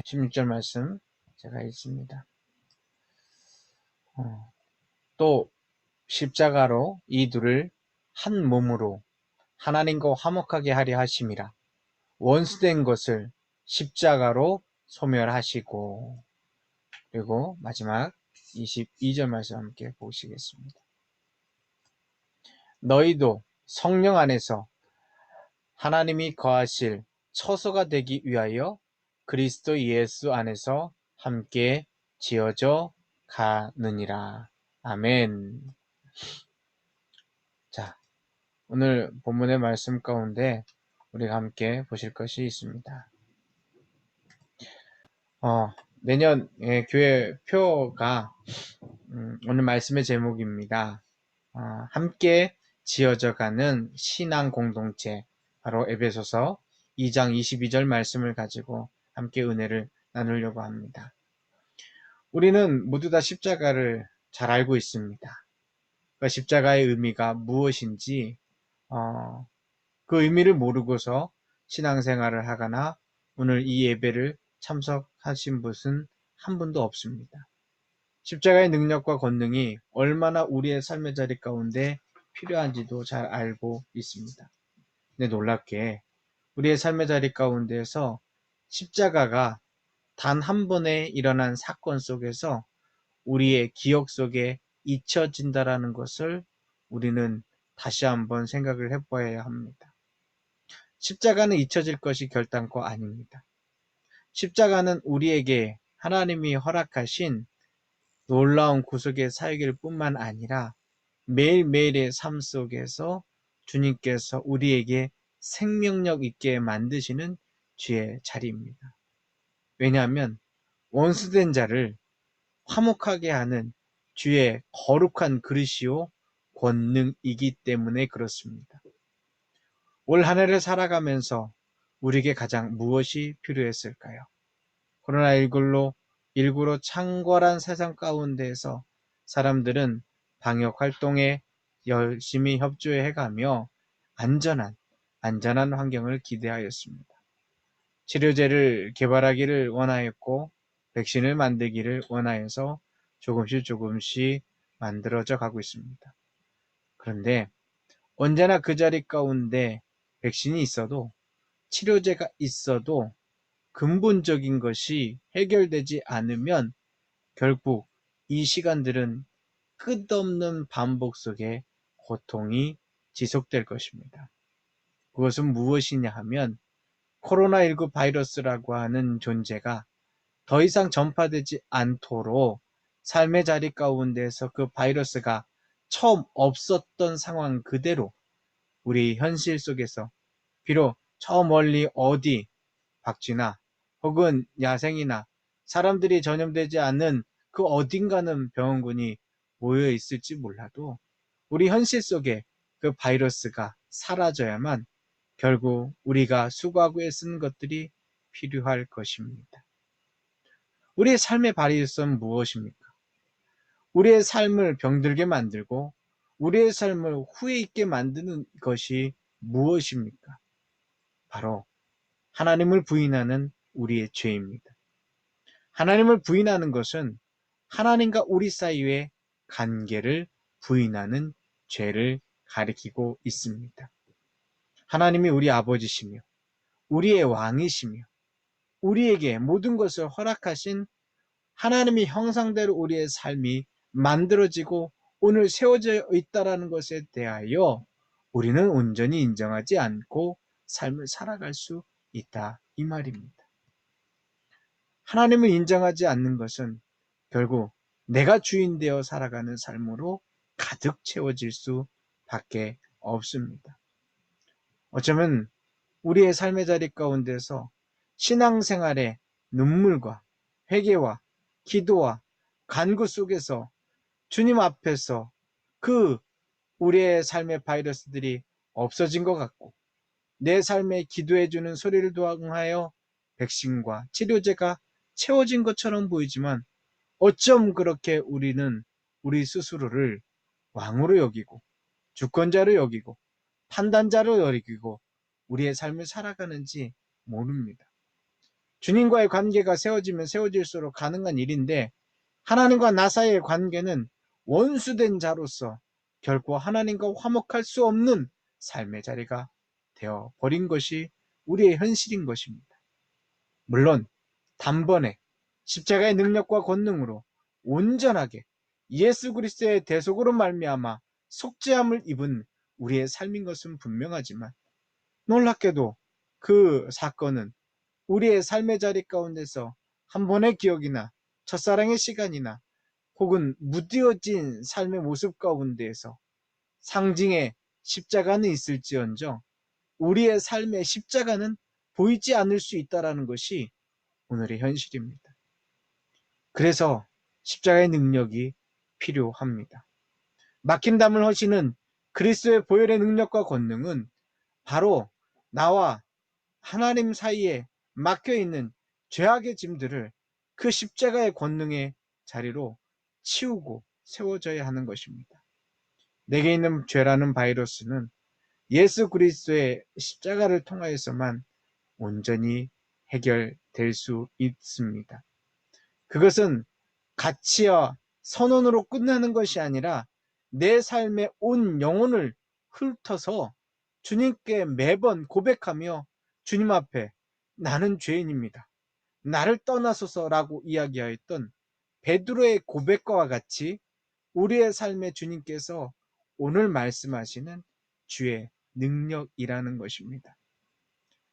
16절 말씀 제가 읽습니다. 또 십자가로 이 둘을 한 몸으로 하나님과 화목하게 하려 하심이라. 원수된 것을 십자가로 소멸하시고. 그리고 마지막 22절 말씀 함께 보시겠습니다. 너희도 성령 안에서 하나님이 거하실 처소가 되기 위하여 그리스도 예수 안에서 함께 지어져 가느니라. 아멘. 자, 오늘 본문의 말씀 가운데 우리가 함께 보실 것이 있습니다. 내년 교회 표가 오늘 말씀의 제목입니다. 함께 지어져가는 신앙 공동체, 바로 에베소서 2장 22절 말씀을 가지고 함께 은혜를 나누려고 합니다. 우리는 모두 다 십자가를 잘 알고 있습니다. 그 십자가의 의미가 무엇인지 그 의미를 모르고서 신앙생활을 하거나 오늘 이 예배를 참석하신 분은 한 분도 없습니다. 십자가의 능력과 권능이 얼마나 우리의 삶의 자리 가운데 필요한지도 잘 알고 있습니다. 근데 놀랍게 우리의 삶의 자리 가운데에서 십자가가 단 한 번에 일어난 사건 속에서 우리의 기억 속에 잊혀진다라는 것을 우리는 다시 한번 생각을 해봐야 합니다. 십자가는 잊혀질 것이 결단코 아닙니다. 십자가는 우리에게 하나님이 허락하신 놀라운 구속의 사역일 뿐만 아니라 매일매일의 삶 속에서 주님께서 우리에게 생명력 있게 만드시는 주의 자리입니다. 왜냐하면 원수된 자를 화목하게 하는 주의 거룩한 그릇이요 권능이기 때문에 그렇습니다. 올 한 해를 살아가면서 우리에게 가장 무엇이 필요했을까요? 코로나19로 창궐한 세상 가운데에서 사람들은 방역 활동에 열심히 협조해가며 안전한 환경을 기대하였습니다. 치료제를 개발하기를 원하였고 백신을 만들기를 원하여서 조금씩 만들어져 가고 있습니다. 그런데 언제나 그 자리 가운데 백신이 있어도 치료제가 있어도 근본적인 것이 해결되지 않으면 결국 이 시간들은 끝없는 반복 속에 고통이 지속될 것입니다. 그것은 무엇이냐 하면 코로나19 바이러스라고 하는 존재가 더 이상 전파되지 않도록 삶의 자리 가운데서 그 바이러스가 처음 없었던 상황 그대로 우리 현실 속에서 비록 저 멀리 어디 박쥐나 혹은 야생이나 사람들이 전염되지 않는 그 어딘가는 병원군이 모여 있을지 몰라도 우리 현실 속에 그 바이러스가 사라져야만 결국 우리가 수고하고 애쓰는 것들이 필요할 것입니다. 우리의 삶의 바이러스는 무엇입니까? 우리의 삶을 병들게 만들고 우리의 삶을 후회 있게 만드는 것이 무엇입니까? 바로 하나님을 부인하는 우리의 죄입니다. 하나님을 부인하는 것은 하나님과 우리 사이의 관계를 부인하는 죄를 가리키고 있습니다. 하나님이 우리 아버지시며 우리의 왕이시며 우리에게 모든 것을 허락하신 하나님의 형상대로 우리의 삶이 만들어지고 오늘 세워져 있다는 것에 대하여 우리는 온전히 인정하지 않고 삶을 살아갈 수 있다 이 말입니다. 하나님을 인정하지 않는 것은 결국 내가 주인 되어 살아가는 삶으로 가득 채워질 수밖에 없습니다. 어쩌면 우리의 삶의 자리 가운데서 신앙생활의 눈물과 회개와 기도와 간구 속에서 주님 앞에서 그 우리의 삶의 바이러스들이 없어진 것 같고 내 삶에 기도해주는 소리를 통하여 백신과 치료제가 채워진 것처럼 보이지만 어쩜 그렇게 우리는 우리 스스로를 왕으로 여기고 주권자로 여기고 판단자로 여기고 우리의 삶을 살아가는지 모릅니다. 주님과의 관계가 세워지면 세워질수록 가능한 일인데 하나님과 나 사이의 관계는 원수된 자로서 결코 하나님과 화목할 수 없는 삶의 자리가 되어 버린 것이 우리의 현실인 것입니다. 물론 단번에 십자가의 능력과 권능으로 온전하게 예수 그리스도의 대속으로 말미암아 속죄함을 입은 우리의 삶인 것은 분명하지만 놀랍게도 그 사건은 우리의 삶의 자리 가운데서 한 번의 기억이나 첫사랑의 시간이나 혹은 무뎌진 삶의 모습 가운데에서 상징의 십자가는 있을지언정 우리의 삶의 십자가는 보이지 않을 수 있다는 것이 오늘의 현실입니다. 그래서 십자가의 능력이 필요합니다. 막힌 담을 허시는 그리스도의 보혈의 능력과 권능은 바로 나와 하나님 사이에 막혀있는 죄악의 짐들을 그 십자가의 권능의 자리로 치우고 세워져야 하는 것입니다. 내게 있는 죄라는 바이러스는 예수 그리스도의 십자가를 통하여서만 온전히 해결될 수 있습니다. 그것은 가치와 선언으로 끝나는 것이 아니라 내 삶의 온 영혼을 훑어서 주님께 매번 고백하며 주님 앞에 나는 죄인입니다. 나를 떠나소서라고 이야기하였던 베드로의 고백과 같이 우리의 삶에 주님께서 오늘 말씀하시는 주의 능력이라는 것입니다.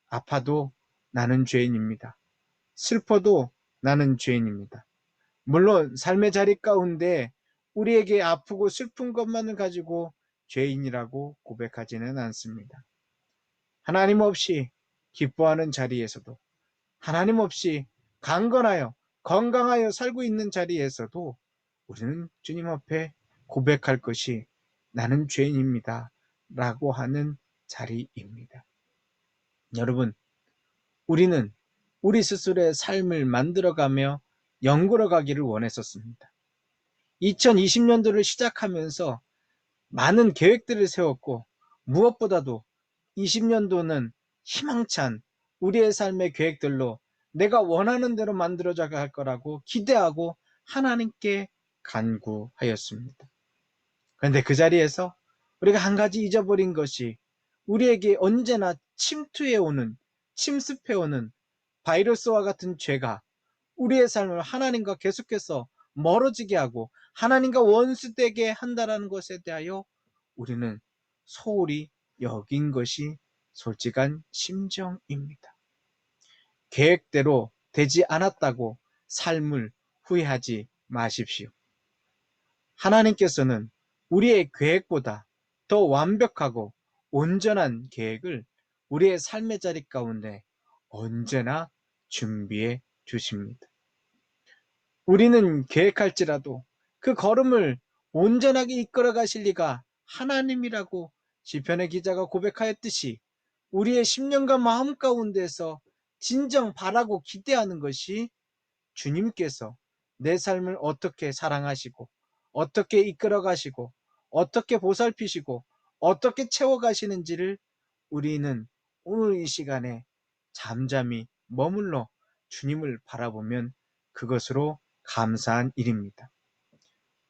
아파도 나는 죄인입니다. 슬퍼도 나는 죄인입니다. 물론 삶의 자리 가운데 우리에게 아프고 슬픈 것만을 가지고 죄인이라고 고백하지는 않습니다. 하나님 없이 기뻐하는 자리에서도, 하나님 없이 강건하여 건강하여 살고 있는 자리에서도 우리는 주님 앞에 고백할 것이 나는 죄인입니다 라고 하는 자리입니다. 여러분, 우리는 우리 스스로의 삶을 만들어가며 연구러 가기를 원했었습니다. 2020년도를 시작하면서 많은 계획들을 세웠고 무엇보다도 20년도는 희망찬 우리의 삶의 계획들로 내가 원하는 대로 만들어져 갈 거라고 기대하고 하나님께 간구하였습니다. 그런데 그 자리에서 우리가 한 가지 잊어버린 것이 우리에게 언제나 침투해오는, 침습해오는 바이러스와 같은 죄가 우리의 삶을 하나님과 계속해서 멀어지게 하고 하나님과 원수되게 한다는 것에 대하여 우리는 소홀히 여긴 것이 솔직한 심정입니다. 계획대로 되지 않았다고 삶을 후회하지 마십시오. 하나님께서는 우리의 계획보다 더 완벽하고 온전한 계획을 우리의 삶의 자리 가운데 언제나 준비해 주십니다. 우리는 계획할지라도 그 걸음을 온전하게 이끌어 가실 리가 하나님이라고 시편의 기자가 고백하였듯이 우리의 심령과 마음 가운데서 진정 바라고 기대하는 것이 주님께서 내 삶을 어떻게 사랑하시고 어떻게 이끌어 가시고 어떻게 보살피시고 어떻게 채워 가시는지를 우리는 오늘 이 시간에 잠잠히 머물러 주님을 바라보면 그것으로 감사한 일입니다.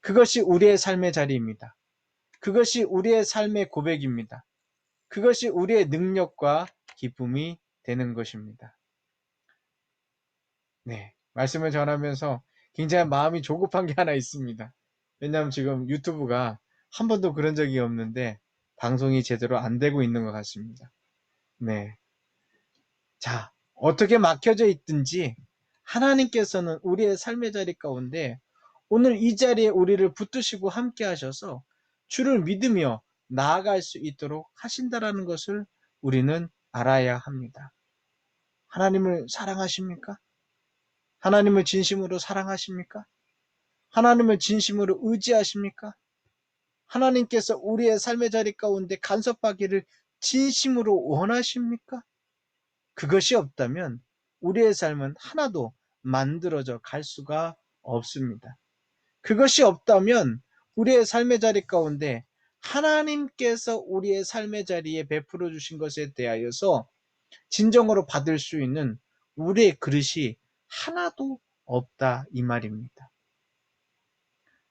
그것이 우리의 삶의 자리입니다. 그것이 우리의 삶의 고백입니다. 그것이 우리의 능력과 기쁨이 되는 것입니다. 네, 말씀을 전하면서 굉장히 마음이 조급한 게 하나 있습니다. 왜냐하면 지금 유튜브가 한 번도 그런 적이 없는데 방송이 제대로 안 되고 있는 것 같습니다. 네, 자, 어떻게 막혀져 있든지 하나님께서는 우리의 삶의 자리 가운데 오늘 이 자리에 우리를 붙드시고 함께 하셔서 주를 믿으며 나아갈 수 있도록 하신다라는 것을 우리는 알아야 합니다. 하나님을 사랑하십니까? 하나님을 진심으로 사랑하십니까? 하나님을 진심으로 의지하십니까? 하나님께서 우리의 삶의 자리 가운데 간섭하기를 진심으로 원하십니까? 그것이 없다면 우리의 삶은 하나도 만들어져 갈 수가 없습니다. 그것이 없다면 우리의 삶의 자리 가운데 하나님께서 우리의 삶의 자리에 베풀어 주신 것에 대하여서 진정으로 받을 수 있는 우리의 그릇이 하나도 없다 이 말입니다.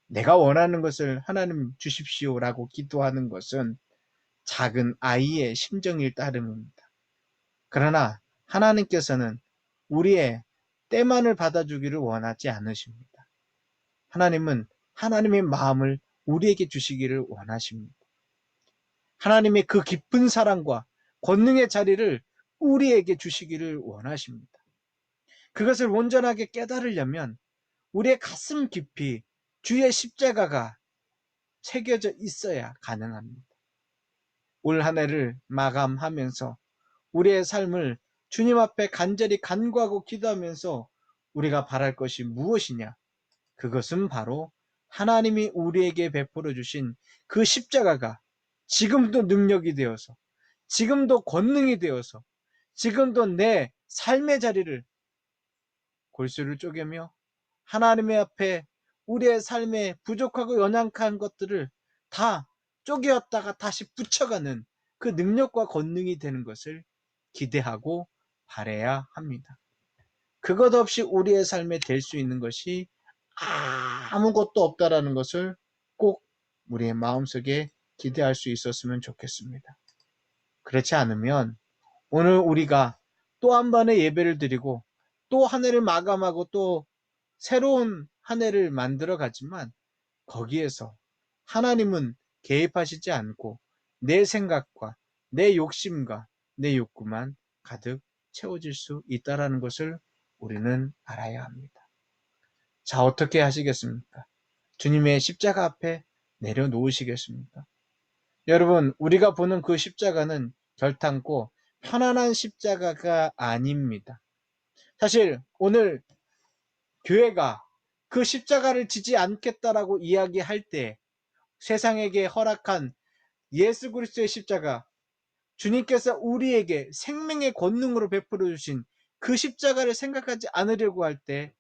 내가 원하는 것을 하나님 주십시오라고 기도하는 것은 작은 아이의 심정일 따름입니다. 그러나 하나님께서는 우리의 때만을 받아주기를 원하지 않으십니다. 하나님은 하나님의 마음을 우리에게 주시기를 원하십니다. 하나님의 그 깊은 사랑과 권능의 자리를 우리에게 주시기를 원하십니다. 그것을 온전하게 깨달으려면 우리의 가슴 깊이 주의 십자가가 새겨져 있어야 가능합니다. 올 한 해를 마감하면서 우리의 삶을 주님 앞에 간절히 간구하고 기도하면서 우리가 바랄 것이 무엇이냐? 그것은 바로 하나님이 우리에게 베풀어 주신 그 십자가가 지금도 능력이 되어서, 지금도 권능이 되어서, 지금도 내 삶의 자리를 골수를 쪼개며 하나님의 앞에 우리의 삶에 부족하고 연약한 것들을 다 쪼개었다가 다시 붙여가는 그 능력과 권능이 되는 것을 기대하고 바라야 합니다. 그것 없이 우리의 삶에 될 수 있는 것이 아무것도 없다라는 것을 꼭 우리의 마음속에 기대할 수 있었으면 좋겠습니다. 그렇지 않으면 오늘 우리가 또 한 번의 예배를 드리고 또 한 해를 마감하고 또 새로운 한 해를 만들어 가지만 거기에서 하나님은 개입하시지 않고 내 생각과 내 욕심과 내 욕구만 가득 채워질 수 있다는 것을 우리는 알아야 합니다. 자, 어떻게 하시겠습니까? 주님의 십자가 앞에 내려놓으시겠습니까? 여러분, 우리가 보는 그 십자가는 결탄코 편안한 십자가가 아닙니다. 사실 오늘 교회가 그 십자가를 지지 않겠다라고 이야기할 때 세상에게 허락한 예수 그리스도의 십자가, 주님께서 우리에게 생명의 권능으로 베풀어 주신 그 십자가를 생각하지 않으려고 할 때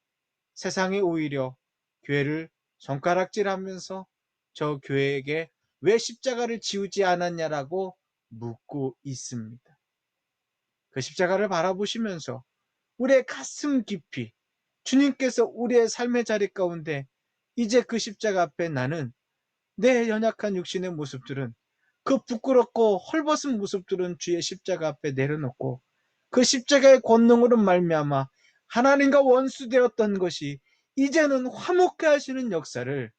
세상이 오히려 교회를 손가락질하면서 저 교회에게 왜 십자가를 지우지 않았냐라고 묻고 있습니다. 그 십자가를 바라보시면서 우리의 가슴 깊이 주님께서 우리의 삶의 자리 가운데 이제 그 십자가 앞에 나는 내 연약한 육신의 모습들은, 그 부끄럽고 헐벗은 모습들은 주의 십자가 앞에 내려놓고 그 십자가의 권능으로 말미암아 하나님과 원수되었던 것이 이제는 화목케 하시는 역사를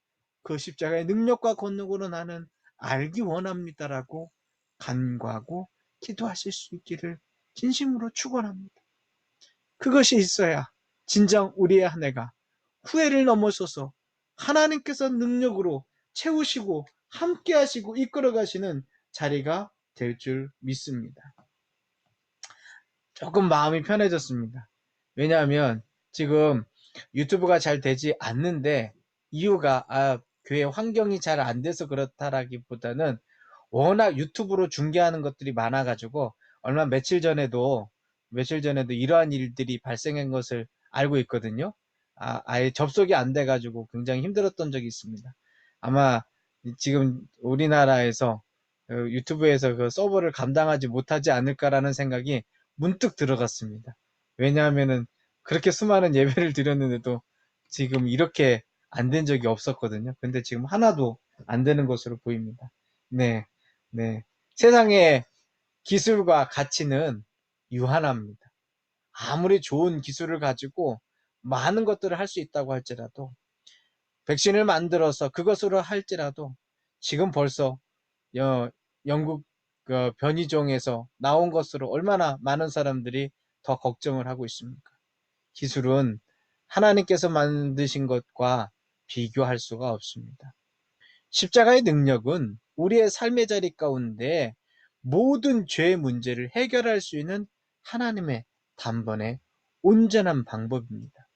그 십자가의 능력과 권능으로 나는 알기 원합니다라고 간구하고 기도하실 수 있기를 진심으로 축원합니다. 그것이 있어야 진정 우리의 한 해가 후회를 넘어서서 하나님께서 능력으로 채우시고 함께 하시고 이끌어 가시는 자리가 될 줄 믿습니다. 조금 마음이 편해졌습니다. 왜냐하면 지금 유튜브가 잘 되지 않는데 이유가 교회 환경이 잘 안 돼서 그렇다라기보다는 워낙 유튜브로 중계하는 것들이 많아가지고 얼마 며칠 전에도 이러한 일들이 발생한 것을 알고 있거든요. 아예 접속이 안 돼가지고 굉장히 힘들었던 적이 있습니다. 아마 지금 우리나라에서 유튜브에서 그 서버를 감당하지 못하지 않을까라는 생각이 문득 들어갔습니다. 왜냐하면은 그렇게 수많은 예배를 드렸는데도 지금 이렇게 안 된 적이 없었거든요. 근데 지금 하나도 안 되는 것으로 보입니다. 네, 네. 세상의 기술과 가치는 유한합니다. 아무리 좋은 기술을 가지고 많은 것들을 할 수 있다고 할지라도, 백신을 만들어서 그것으로 할지라도 지금 벌써 영국 변이종에서 나온 것으로 얼마나 많은 사람들이 더 걱정을 하고 있습니까? 기술은 하나님께서 만드신 것과 비교할 수가 없습니다. 십자가의 능력은 우리의 삶의 자리 가운데 모든 죄의 문제를 해결할 수 있는 하나님의 단번에 온전한 방법입니다.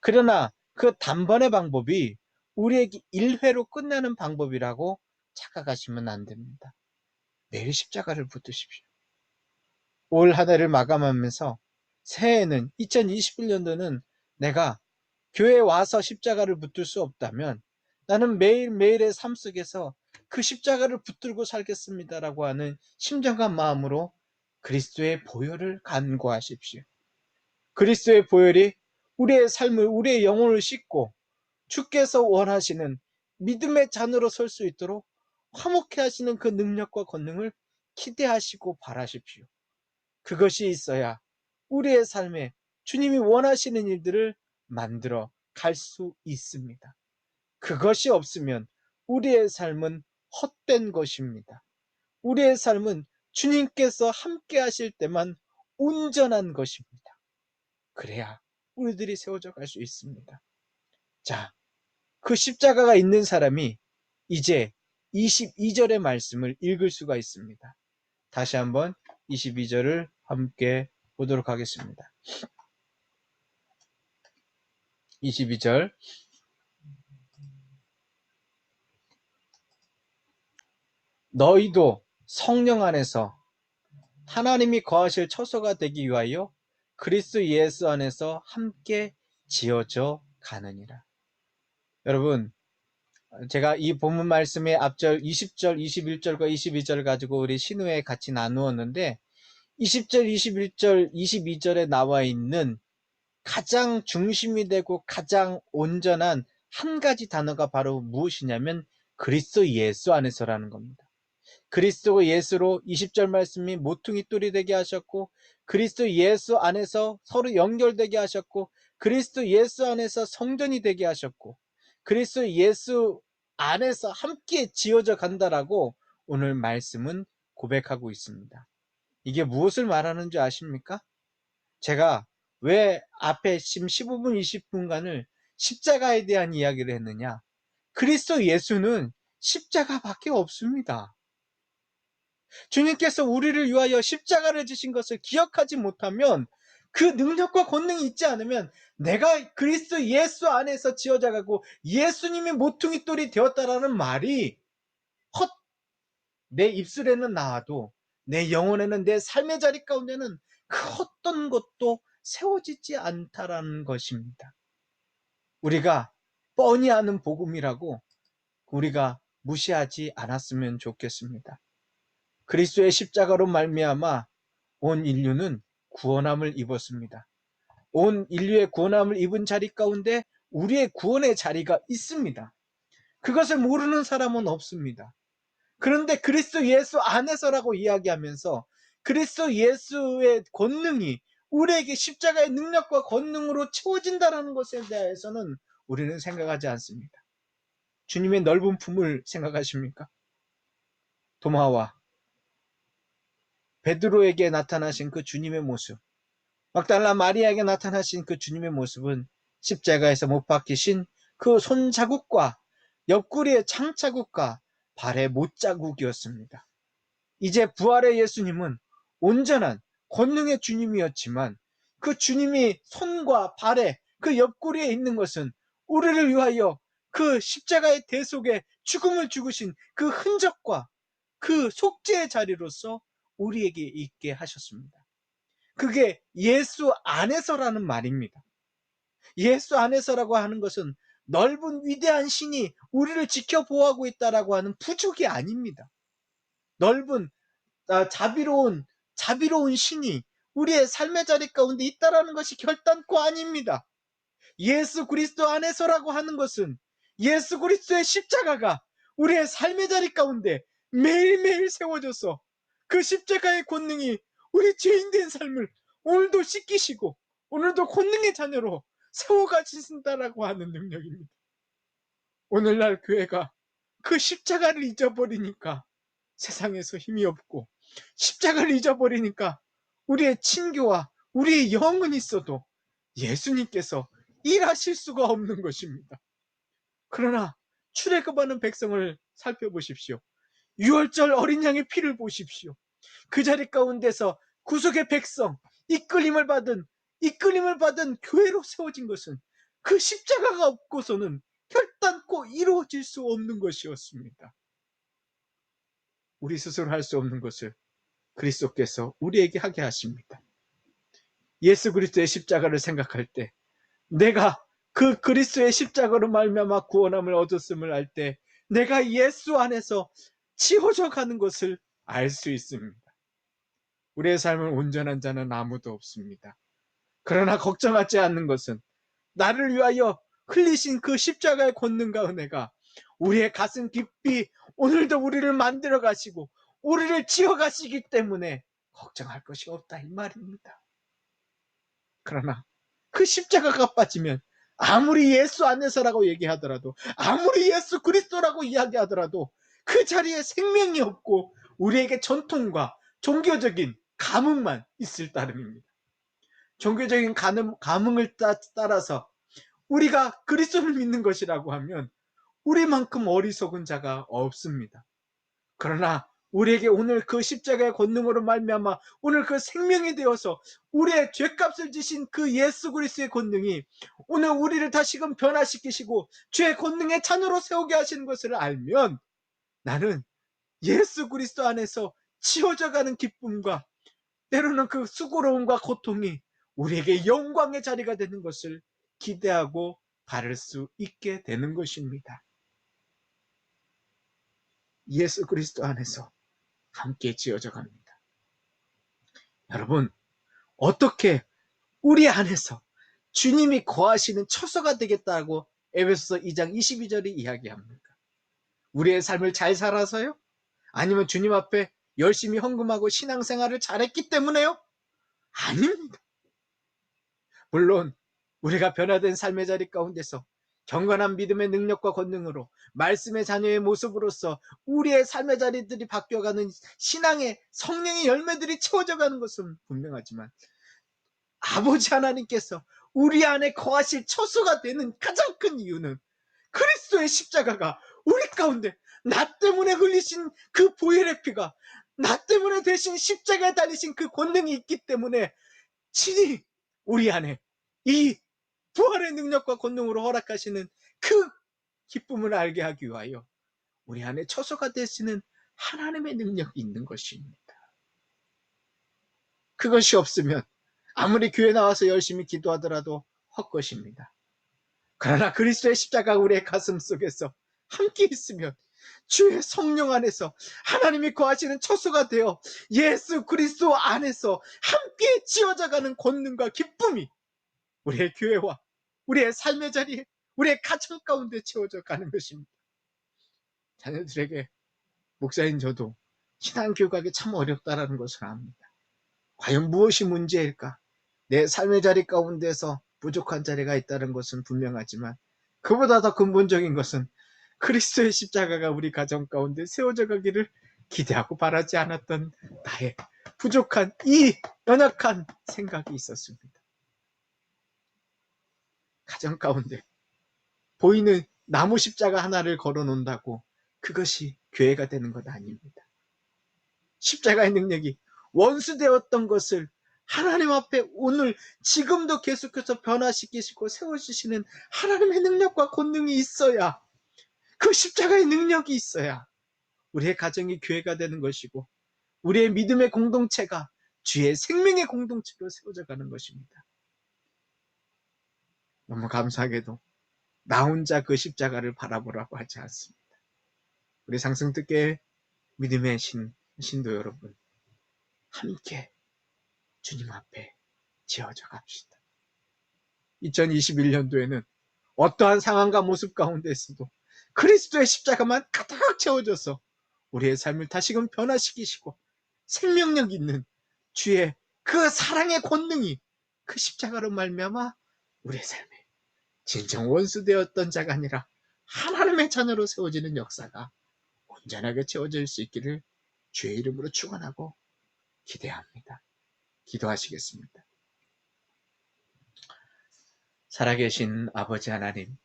그러나 그 단번의 방법이 우리에게 일회로 끝나는 방법이라고 착각하시면 안 됩니다. 매일 십자가를 붙드십시오. 올 한 해를 마감하면서 새해에는 2021년도는 내가 교회에 와서 십자가를 붙들 수 없다면 나는 매일매일의 삶 속에서 그 십자가를 붙들고 살겠습니다라고 하는 심정한 마음으로 그리스도의 보혈을 간구하십시오. 그리스도의 보혈이 우리의 삶을, 우리의 영혼을 씻고 주께서 원하시는 믿음의 잔으로 설 수 있도록 화목해 하시는 그 능력과 권능을 기대하시고 바라십시오. 그것이 있어야 우리의 삶에 주님이 원하시는 일들을 만들어 갈 수 있습니다. 그것이 없으면 우리의 삶은 헛된 것입니다. 우리의 삶은 주님께서 함께 하실 때만 온전한 것입니다. 그래야 우리들이 세워져 갈 수 있습니다. 자, 그 십자가가 있는 사람이 이제 22절의 말씀을 읽을 수가 있습니다. 다시 한번 22절을 함께 보도록 하겠습니다. 22절. 너희도 성령 안에서 하나님이 거하실 처소가 되기 위하여 그리스도 예수 안에서 함께 지어져 가느니라. 여러분, 제가 이 본문 말씀의 앞절 20절, 21절과 22절 가지고 우리 신후에 같이 나누었는데 20절, 21절, 22절에 나와 있는 가장 중심이 되고 가장 온전한 한 가지 단어가 바로 무엇이냐면 그리스도 예수 안에서라는 겁니다. 그리스도 예수로 20절 말씀이 모퉁이 돌이 되게 하셨고 그리스도 예수 안에서 서로 연결되게 하셨고 그리스도 예수 안에서 성전이 되게 하셨고 그리스도 예수 안에서 함께 지어져 간다라고 오늘 말씀은 고백하고 있습니다. 이게 무엇을 말하는 줄 아십니까? 제가 왜 앞에 지금 15분, 20분간을 십자가에 대한 이야기를 했느냐? 그리스도 예수는 십자가밖에 없습니다. 주님께서 우리를 위하여 십자가를 지신 것을 기억하지 못하면 그 능력과 권능이 있지 않으면 내가 그리스도 예수 안에서 지어져가고 예수님이 모퉁이 돌이 되었다라는 말이 헛, 내 입술에는 나와도 내 영혼에는 내 삶의 자리 가운데는 그 어떤 것도 세워지지 않다라는 것입니다. 우리가 뻔히 아는 복음이라고 우리가 무시하지 않았으면 좋겠습니다. 그리스도의 십자가로 말미암아 온 인류는 구원함을 입었습니다. 온 인류의 구원함을 입은 자리 가운데 우리의 구원의 자리가 있습니다. 그것을 모르는 사람은 없습니다. 그런데 그리스도 예수 안에서라고 이야기하면서 그리스도 예수의 권능이 우리에게 십자가의 능력과 권능으로 채워진다는 것에 대해서는 우리는 생각하지 않습니다. 주님의 넓은 품을 생각하십니까? 도마와 베드로에게 나타나신 그 주님의 모습, 막달라 마리아에게 나타나신 그 주님의 모습은 십자가에서 못 박히신 그 손자국과 옆구리의 창자국과 발의 못자국이었습니다. 이제 부활의 예수님은 온전한 권능의 주님이었지만 그 주님이 손과 발에 그 옆구리에 있는 것은 우리를 위하여 그 십자가의 대속에 죽음을 죽으신 그 흔적과 그 속죄의 자리로서 우리에게 있게 하셨습니다. 그게 예수 안에서라는 말입니다. 예수 안에서라고 하는 것은 넓은 위대한 신이 우리를 지켜보호하고 있다라고 하는 부족이 아닙니다. 넓은 자비로운 신이 우리의 삶의 자리 가운데 있다라는 것이 결단코 아닙니다. 예수 그리스도 안에서라고 하는 것은 예수 그리스도의 십자가가 우리의 삶의 자리 가운데 매일매일 세워져서 그 십자가의 권능이 우리 죄인된 삶을 오늘도 씻기시고 오늘도 권능의 자녀로 세워가신다라고 하는 능력입니다. 오늘날 교회가 그 십자가를 잊어버리니까 세상에서 힘이 없고 십자가를 잊어버리니까 우리의 친교와 우리의 영은 있어도 예수님께서 일하실 수가 없는 것입니다. 그러나 출애굽하는 백성을 살펴보십시오. 유월절 어린 양의 피를 보십시오. 그 자리 가운데서 구속의 백성, 이끌림을 받은 교회로 세워진 것은 그 십자가가 없고서는 결단코 이루어질 수 없는 것이었습니다. 우리 스스로 할 수 없는 것을 그리스도께서 우리에게 하게 하십니다. 예수 그리스도의 십자가를 생각할 때 내가 그 그리스도의 십자가로 말미암아 구원함을 얻었음을 알 때 내가 예수 안에서 지어져 가는 것을 알 수 있습니다. 우리의 삶은 온전한 자는 아무도 없습니다. 그러나 걱정하지 않는 것은 나를 위하여 흘리신 그 십자가의 권능과 은혜가 우리의 가슴 깊이 오늘도 우리를 만들어 가시고 우리를 지어 가시기 때문에 걱정할 것이 없다, 이 말입니다. 그러나 그 십자가가 빠지면 아무리 예수 안에서라고 얘기하더라도, 아무리 예수 그리스도라고 이야기하더라도 그 자리에 생명이 없고 우리에게 전통과 종교적인 감흥만 있을 따름입니다. 종교적인 감흥을 따라서 우리가 그리스도를 믿는 것이라고 하면 우리만큼 어리석은 자가 없습니다. 그러나 우리에게 오늘 그 십자가의 권능으로 말미암아 오늘 그 생명이 되어서 우리의 죄값을 지신 그 예수 그리스도의 권능이 오늘 우리를 다시금 변화시키시고 주의 권능의 자녀로 세우게 하시는 것을 알면 나는 예수 그리스도 안에서 치워져 가는 기쁨과 때로는 그 수고로움과 고통이 우리에게 영광의 자리가 되는 것을 기대하고 바랄 수 있게 되는 것입니다. 예수 그리스도 안에서 함께 지어져 갑니다. 여러분, 어떻게 우리 안에서 주님이 거하시는 처소가 되겠다고 에베소서 2장 22절이 이야기합니까? 우리의 삶을 잘 살아서요? 아니면 주님 앞에 열심히 헌금하고 신앙생활을 잘했기 때문에요? 아닙니다. 물론 우리가 변화된 삶의 자리 가운데서 경건한 믿음의 능력과 권능으로 말씀의 자녀의 모습으로서 우리의 삶의 자리들이 바뀌어가는 신앙의 성령의 열매들이 채워져가는 것은 분명하지만 아버지 하나님께서 우리 안에 거하실 처소가 되는 가장 큰 이유는 그리스도의 십자가가 우리 가운데 나 때문에 흘리신 그 보혈의 피가 나 때문에 대신 십자가에 달리신 그 권능이 있기 때문에 친히 우리 안에 이 부활의 능력과 권능으로 허락하시는 그 기쁨을 알게 하기 위하여 우리 안에 처소가 되시는 하나님의 능력이 있는 것입니다. 그것이 없으면 아무리 교회 나와서 열심히 기도하더라도 헛것입니다. 그러나 그리스도의 십자가가 우리의 가슴 속에서 함께 있으면 주의 성령 안에서 하나님이 거하시는 처소가 되어 예수 그리스도 안에서 함께 지어져가는 권능과 기쁨이 우리의 교회와 우리의 삶의 자리에 우리의 가정 가운데 채워져 가는 것입니다. 자녀들에게 목사인 저도 신앙 교육하기 참 어렵다라는 것을 압니다. 과연 무엇이 문제일까? 내 삶의 자리 가운데서 부족한 자리가 있다는 것은 분명하지만 그보다 더 근본적인 것은 그리스도의 십자가가 우리 가정 가운데 세워져 가기를 기대하고 바라지 않았던 나의 부족한 이 연약한 생각이 있었습니다. 가정 가운데 보이는 나무 십자가 하나를 걸어 놓는다고 그것이 교회가 되는 것 아닙니다. 십자가의 능력이 원수되었던 것을 하나님 앞에 오늘 지금도 계속해서 변화시키시고 세워주시는 하나님의 능력과 권능이 있어야, 그 십자가의 능력이 있어야 우리의 가정이 교회가 되는 것이고 우리의 믿음의 공동체가 주의 생명의 공동체로 세워져 가는 것입니다. 너무 감사하게도 나 혼자 그 십자가를 바라보라고 하지 않습니다. 우리 상승특교회 믿음의 신도 여러분, 함께 주님 앞에 지어져 갑시다. 2021년도에는 어떠한 상황과 모습 가운데서도 그리스도의 십자가만 가득 채워져서 우리의 삶을 다시금 변화시키시고 생명력 있는 주의 그 사랑의 권능이 그 십자가로 말미암아 우리의 삶에 진정 원수되었던 자가 아니라 하나님의 자녀로 세워지는 역사가 온전하게 채워질 수 있기를 주의 이름으로 축원하고 기대합니다. 기도하시겠습니다. 살아계신 아버지 하나님,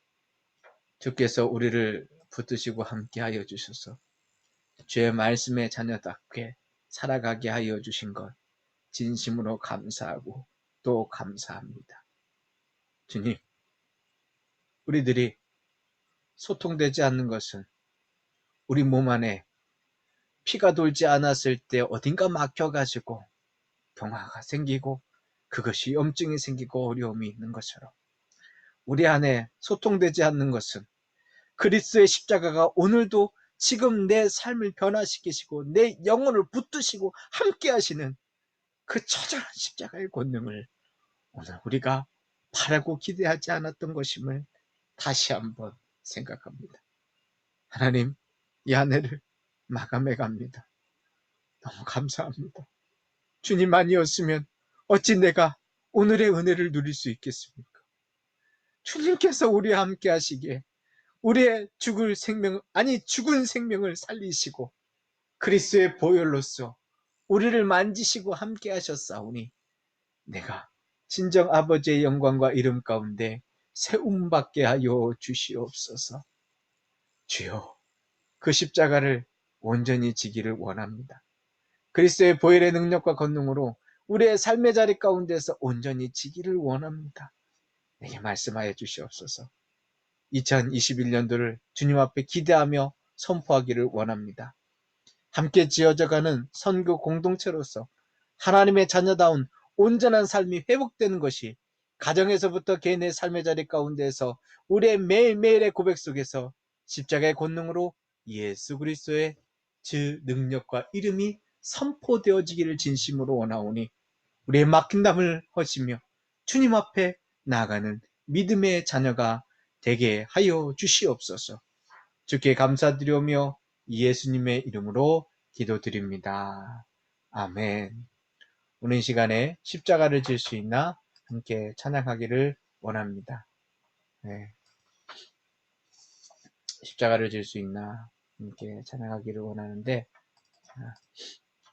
주께서 우리를 붙드시고 함께하여 주셔서 주의 말씀의 자녀답게 살아가게 하여 주신 것 진심으로 감사하고 또 감사합니다. 주님, 우리들이 소통되지 않는 것은 우리 몸 안에 피가 돌지 않았을 때 어딘가 막혀가지고 병화가 생기고 그것이 염증이 생기고 어려움이 있는 것처럼 우리 안에 소통되지 않는 것은 그리스도의 십자가가 오늘도 지금 내 삶을 변화시키시고 내 영혼을 붙드시고 함께 하시는 그 처절한 십자가의 권능을 오늘 우리가 바라고 기대하지 않았던 것임을 다시 한번 생각합니다. 하나님, 이 한 해를 마감해 갑니다. 너무 감사합니다. 주님 아니었으면 어찌 내가 오늘의 은혜를 누릴 수 있겠습니까? 주님께서 우리와 함께 하시기에 우리의 죽은 생명을 살리시고 그리스도의 보혈로서 우리를 만지시고 함께 하셨사오니 내가 진정 아버지의 영광과 이름 가운데 세움받게 하여 주시옵소서. 주여, 그 십자가를 온전히 지기를 원합니다. 그리스도의 보혈의 능력과 권능으로 우리의 삶의 자리 가운데서 온전히 지기를 원합니다. 내게 말씀하여 주시옵소서. 2021년도를 주님 앞에 기대하며 선포하기를 원합니다. 함께 지어져가는 선교 공동체로서 하나님의 자녀다운 온전한 삶이 회복되는 것이 가정에서부터 개인의 삶의 자리 가운데에서 우리의 매일매일의 고백 속에서 십자가의 권능으로 예수 그리스도의 주 능력과 이름이 선포되어지기를 진심으로 원하오니 우리의 막힌 담을 허시며 주님 앞에 나아가는 믿음의 자녀가 되게 하여 주시옵소서. 주께 감사드리오며 예수님의 이름으로 기도드립니다. 아멘. 오늘 시간에 십자가를 질 수 있나 함께 찬양하기를 원합니다. 네. 십자가를 질 수 있나 함께 찬양하기를 원하는데